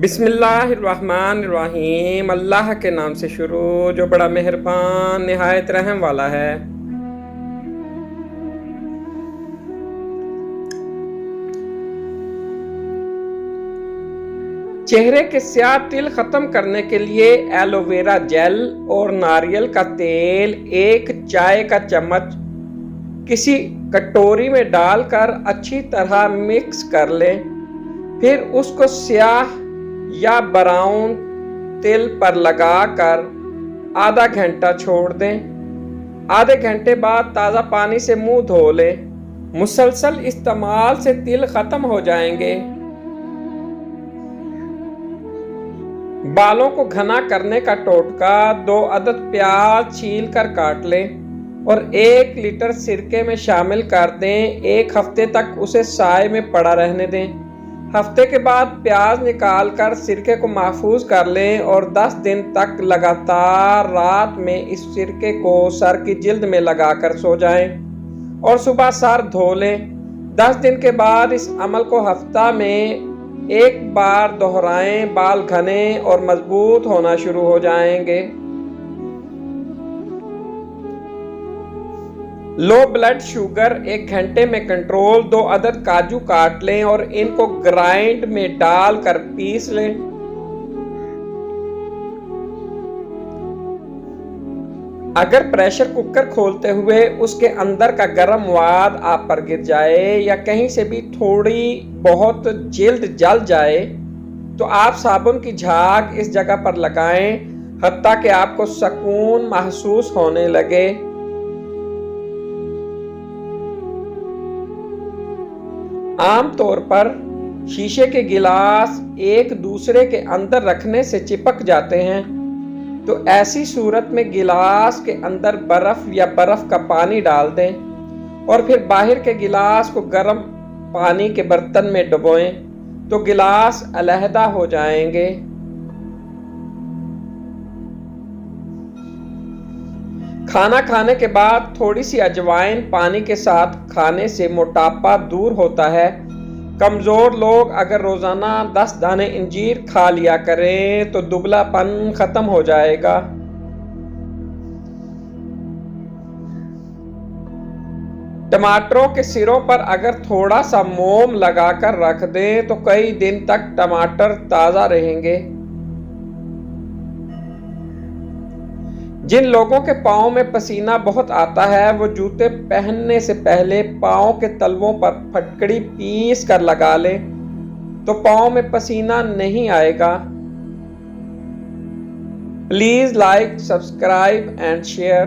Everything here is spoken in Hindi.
बिस्मिल्लाहिर्रहमानिर्रहीम। अल्लाह के नाम से शुरू जो बड़ा मेहरबान निहायत रहम वाला है। चेहरे के स्याह तिल खत्म करने के लिए एलोवेरा जेल और नारियल का तेल 1 चाय का चम्मच किसी कटोरी में डालकर अच्छी तरह मिक्स कर लें। फिर उसको स्याह या ब्राउन तिल पर लगाकर आधा घंटा छोड़ दें। आधे घंटे बाद ताज़ा पानी से मुंह धो लें। मुसलसल इस्तेमाल से तिल खत्म हो जाएंगे। बालों को घना करने का टोटका 2 अदद प्याज छील कर काट लें और 1 लीटर सिरके में शामिल कर दें। 1 हफ्ते तक उसे साए में पड़ा रहने दें। हफ्ते के बाद प्याज निकालकर सिरके को महफूज कर लें और 10 दिन तक लगातार रात में इस सिरके को सर की जिल्द में लगाकर सो जाएं और सुबह सर धो लें। 10 दिन के बाद इस अमल को हफ्ता में 1 बार दोहराएं। बाल घने और मजबूत होना शुरू हो जाएंगे। लो ब्लड शुगर 1 घंटे में कंट्रोल। 2 अदद काजू काट लें और इनको ग्राइंड में डालकर पीस लें। अगर प्रेशर कुकर खोलते हुए उसके अंदर का गर्म वाद आप पर गिर जाए या कहीं से भी थोड़ी बहुत जिल्द जल जाए तो आप साबुन की झाग इस जगह पर लगाएं हत्ता कि आपको सुकून महसूस होने लगे। आमतौर पर शीशे के गिलास एक दूसरे के अंदर रखने से चिपक जाते हैं, तो ऐसी सूरत में गिलास के अंदर बर्फ या बर्फ का पानी डाल दें और फिर बाहर के गिलास को गर्म पानी के बर्तन में डुबोएं तो गिलास अलहदा हो जाएंगे। खाना खाने के बाद थोड़ी सी अजवाइन पानी के साथ खाने से मोटापा दूर होता है। कमज़ोर लोग अगर रोज़ाना 10 दाने इंजीर खा लिया करें तो दुबलापन ख़त्म हो जाएगा। टमाटरों के सिरों पर अगर थोड़ा सा मोम लगाकर रख दें तो कई दिन तक टमाटर ताज़ा रहेंगे। जिन लोगों के पाँव में पसीना बहुत आता है वो जूते पहनने से पहले पाँव के तलवों पर फटकड़ी पीस कर लगा लें तो पाँव में पसीना नहीं आएगा। Please like, subscribe and share.